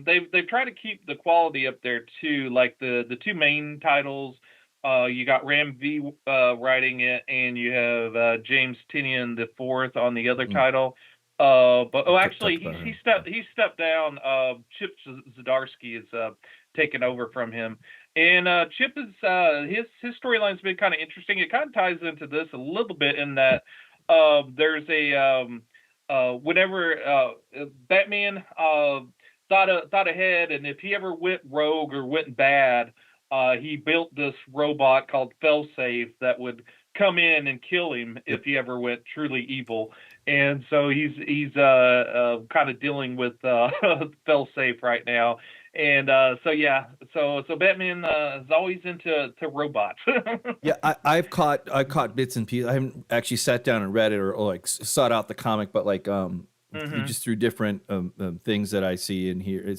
they've tried to keep the quality up there too. Like the two main titles, you got Ram V writing it, and you have James Tinian the fourth on the other title. But actually, he stepped down. Chip Zdarsky is taken over from him, and Chip is his storyline's been kind of interesting. It kind of ties into this a little bit in that there's a whenever Batman thought ahead, and if he ever went rogue or went bad, he built this robot called Failsafe that would come in and kill him if he ever went truly evil. And so he's kind of dealing with Failsafe right now. And so Batman is always into robots. Yeah, I've caught bits and pieces. I haven't actually sat down and read it or like sought out the comic, but like just through different things that I see on here and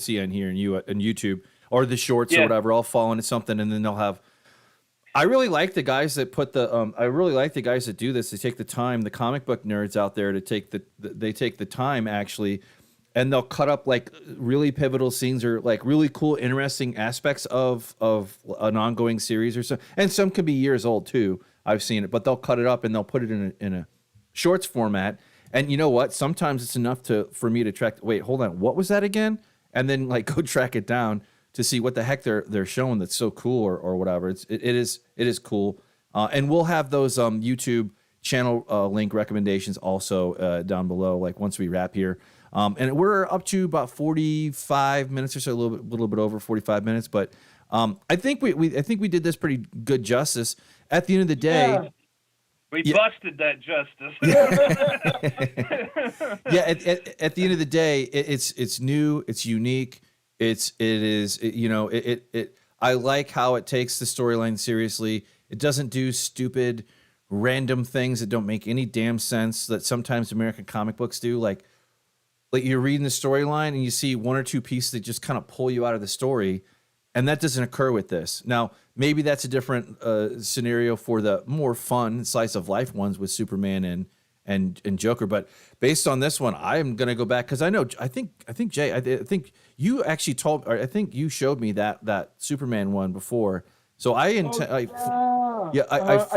YouTube or the shorts or whatever, I'll fall into something, and then they'll have. I really like the guys that put the. I really like the guys that do this. They take the time. The comic book nerds out there to take they take the time actually, and they'll cut up like really pivotal scenes or like really cool, interesting aspects of an ongoing series or so. And some could be years old too. I've seen it, but they'll cut it up and they'll put it in a shorts format. And you know what? Sometimes it's enough for me to track. Wait, hold on. What was that again? And then like go track it down to see what the heck they're showing that's so cool or whatever. It is cool. And we'll have those YouTube channel link recommendations also down below. Like once we wrap here. And we're up to about 45 minutes or so, a little bit over 45 minutes. But I think we did this pretty good justice. At the end of the day, we busted that justice. At the end of the day, it's new, it's unique, I like how it takes the storyline seriously. It doesn't do stupid, random things that don't make any damn sense that sometimes American comic books do. Like you're reading the storyline and you see one or two pieces that just kind of pull you out of the story, and that doesn't occur with this. Now, maybe that's a different scenario for the more fun slice of life ones with Superman and Joker. But based on this one, I'm gonna go back because I think Jay, I think you actually I think you showed me that Superman one before. So I intend. I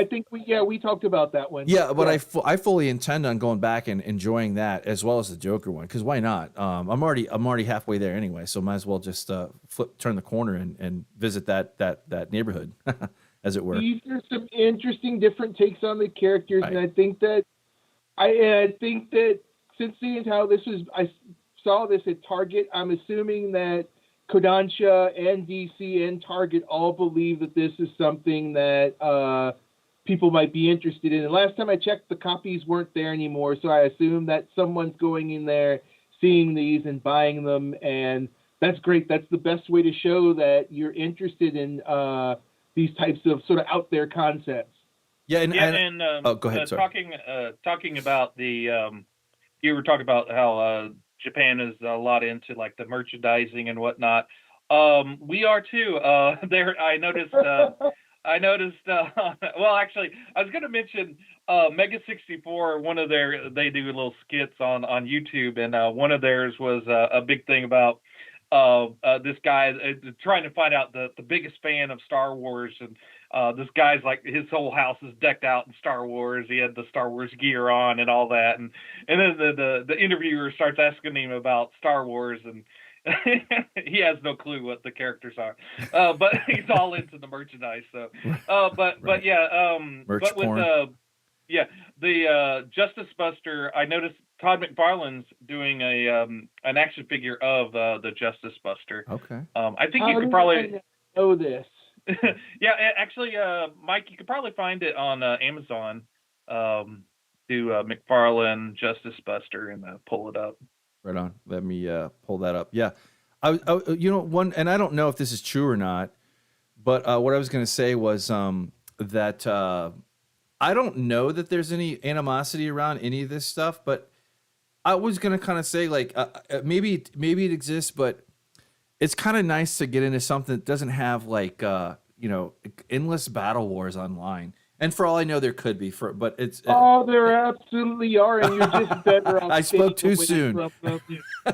think we talked about that one. Yeah, but I fully intend on going back and enjoying that as well as the Joker one, because why not? I'm already halfway there anyway, so might as well just turn the corner and visit that neighborhood, as it were. These are some interesting different takes on the characters, right. And I think that since seeing how I saw this at Target, I'm assuming that Kodansha and DC and Target all believe that this is something that people might be interested in. And last time I checked, the copies weren't there anymore, so I assume that someone's going in there, seeing these and buying them, and that's great. That's the best way to show that you're interested in these types of sort of out there concepts. Go ahead. Talking about the you were talking about how Japan is a lot into like the merchandising and whatnot. We are too. There, I noticed. Well, actually, I was going to mention Mega 64. They do little skits on YouTube, and one of theirs was a big thing about this guy trying to find out the biggest fan of Star Wars, and this guy's like his whole house is decked out in Star Wars. He had the Star Wars gear on and all that, and then the interviewer starts asking him about Star Wars, and he has no clue what the characters are, but he's all into the merchandise. So, but the Justice Buster, I noticed Todd McFarlane's doing an action figure of the Justice Buster. Okay. I think you could probably know this. Yeah, actually, Mike, you could probably find it on Amazon. Do McFarlane Justice Buster and pull it up. Right on. Let me pull that up. Yeah, you know, one, and I don't know if this is true or not, but what I was going to say was that I don't know that there's any animosity around any of this stuff, but I was going to kind of say like maybe it exists, but it's kind of nice to get into something that doesn't have like you know, endless battle wars online. And for all I know, there could be but it's. Oh, there absolutely are, and you're just better off I spoke staying too away soon. from them.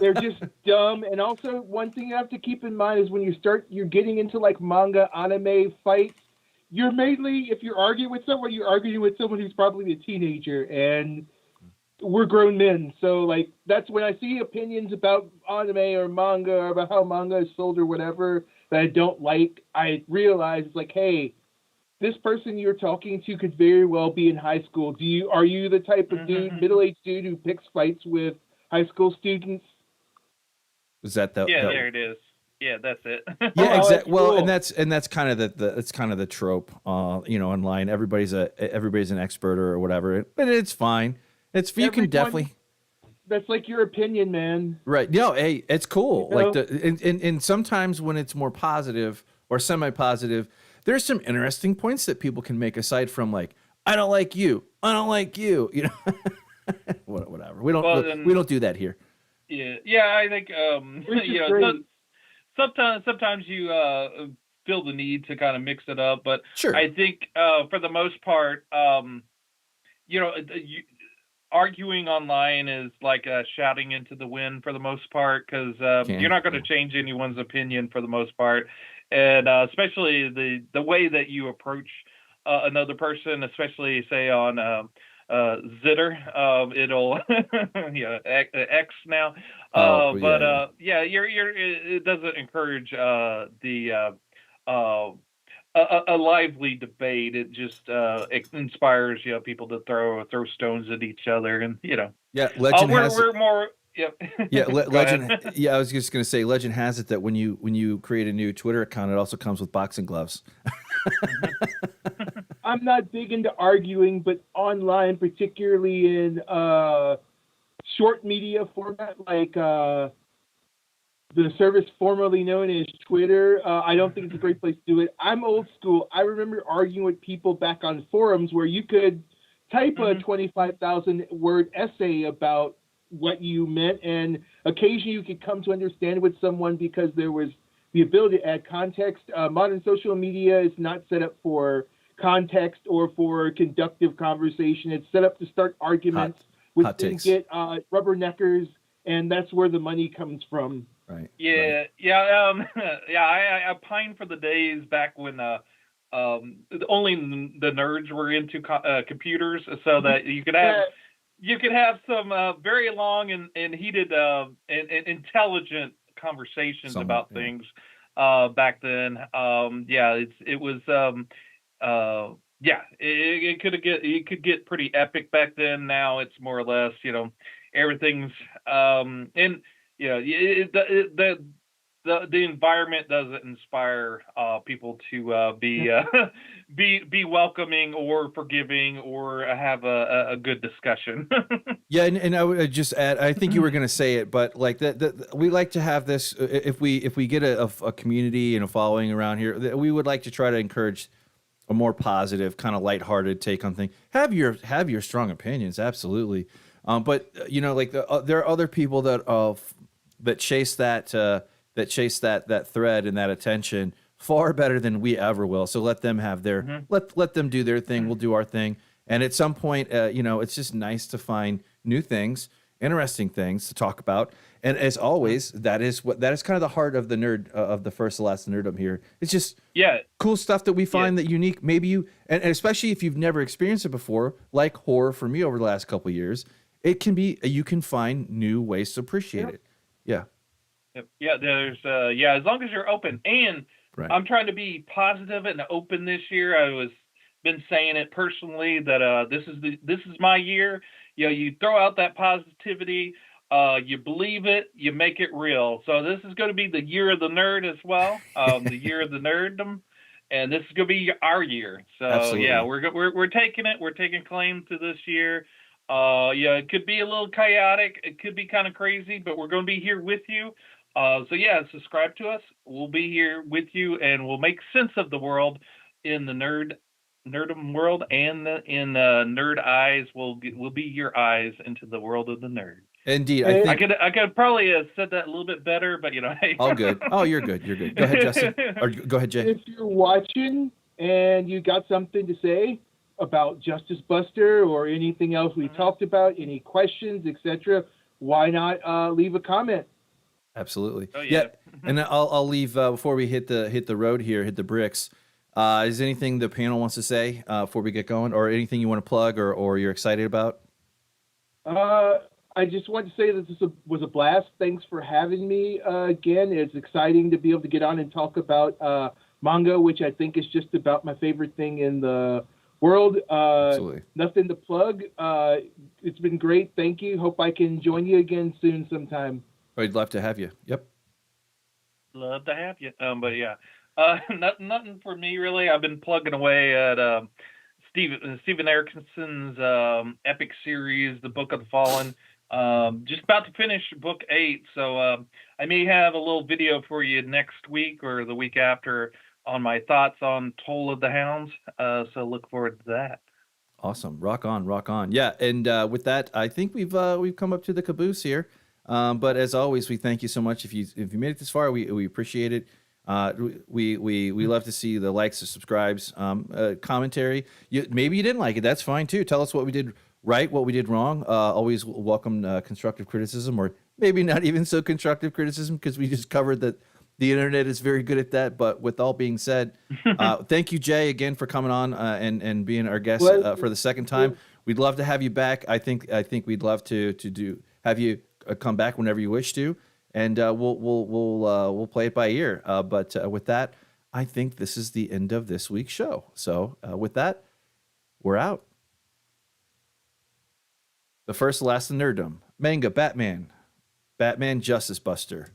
They're just dumb. And also, one thing you have to keep in mind is when you're getting into like manga, anime fights, you're mainly, if you're arguing with someone, you're arguing with someone who's probably a teenager, and we're grown men. So, like, that's when I see opinions about anime or manga or about how manga is sold or whatever that I don't like, I realize, it's like, hey, this person you're talking to could very well be in high school. Are you the type of dude, middle-aged dude who picks fights with high school students? Was that the? Yeah, the there it is. Yeah, that's it. Yeah, Oh, that's exactly. Well, cool. and that's kind of it's kind of the trope, you know, online. Everybody's an expert or whatever, but it's fine. It's you can Everyone, definitely that's like your opinion, man. right. No, hey, it's cool. You Like know? and sometimes when it's more positive or semi-positive, there's some interesting points that people can make aside from like I don't like you, I don't like you, you know, whatever. Well, We don't do that here. yeah. I think Which is you know, great. sometimes you feel the need to kind of mix it up, but Sure. I think for the most part, you know, arguing online is like shouting into the wind for the most part, because you're not going to change anyone's opinion for the most part, and especially the way that you approach another person, especially say on Zitter, it'll yeah, X now, Oh, but yeah. yeah, it doesn't encourage the a lively debate. It just it inspires, you know, people to throw stones at each other, and you know, Yeah, legend has it. we're more. Yep. Yeah, Go ahead. legend. Yeah, I was just gonna say, legend has it that when you create a new Twitter account, it also comes with boxing gloves. I'm not big into arguing, but online, particularly in short media format, like the service formerly known as Twitter, I don't think it's a great place to do it. I'm old school. I remember arguing with people back on forums where you could type a 25,000 word essay about what you meant, and occasionally you could come to understand with someone because there was the ability to add context. Modern social media is not set up for context or for conductive conversation. It's set up to start arguments, which then get rubberneckers, and that's where the money comes from. Right. Yeah, right. yeah, yeah. I pine for the days back when only the nerds were into computers, so that you could have some very long and heated and intelligent conversations about things back then. Yeah, it was yeah, it could get pretty epic back then. Now it's more or less, you know, everything's and you know, the environment doesn't inspire people to be welcoming or forgiving or have a good discussion. Yeah, and I would just add, I think you were going to say it, but like that we like to have this. If we get a community and a following around here, we would like to try to encourage a more positive, kind of lighthearted take on things. Have your strong opinions, absolutely. But you know, like there are other people that chase that thread and that attention far better than we ever will. So let them have their let them do their thing. We'll do our thing. And at some point, you know, it's just nice to find new things, interesting things to talk about. And as always, that is kind of the heart of the nerd of the first, the last nerdom here. It's just cool stuff that we find that unique. Maybe you and especially if you've never experienced it before, like horror for me over the last couple of years, it can be you can find new ways to appreciate it. Yeah. Yeah, there's as long as you're open. And I'm trying to be positive and open this year. I was been saying it personally that this is my year. You know, you throw out that positivity, you believe it, you make it real. So this is going to be the year of the nerd as well, the year of the nerddom, and this is going to be our year. So Absolutely. yeah, we're taking it. We're taking claim to this year. Yeah, it could be a little chaotic. It could be kind of crazy, but we're going to be here with you. So yeah, subscribe to us. We'll be here with you, and we'll make sense of the world in the nerdom world, and in nerd eyes. We'll be your eyes into the world of the nerd. Indeed, I And I think could probably have said that a little bit better, but hey. all good. Oh, you're good. You're good. Go ahead, Justin, or go ahead, Jay. if you're watching and you got something to say about Justice Buster or anything else we talked about, any questions, etc., why not leave a comment? Absolutely. Oh yeah. And I'll leave before we hit the road here, hit the bricks. Is there anything the panel wants to say before we get going, or anything you want to plug, or you're excited about? I just want to say that this was a blast. Thanks for having me again. It's exciting to be able to get on and talk about manga, which I think is just about my favorite thing in the world. Absolutely. Nothing to plug. It's been great. Thank you. Hope I can join you again soon sometime. I'd love to have you. Yep. Love to have you. But yeah, nothing for me really. I've been plugging away at Steven Erickson's epic series, The Book of the Fallen. Just about to finish book 8, so I may have a little video for you next week or the week after on my thoughts on Toll of the Hounds. So look forward to that. Awesome. Rock on, rock on. Yeah, and with that, I think we've come up to the caboose here. But as always, we thank you so much. If you made it this far, we appreciate it. We love to see the likes, the subscribes, commentary. Maybe you didn't like it. That's fine too. Tell us what we did right, what we did wrong. Always welcome constructive criticism, or maybe not even so constructive criticism, because we just covered that the internet is very good at that. But with all being said, thank you, Jay, again for coming on and being our guest for the second time. We'd love to have you back. I think we'd love to have you come back whenever you wish to, and we'll play it by ear. But with that, I think this is the end of this week's show. So with that, we're out. The first, the last, the nerdom. Manga, Batman, Justice Buster.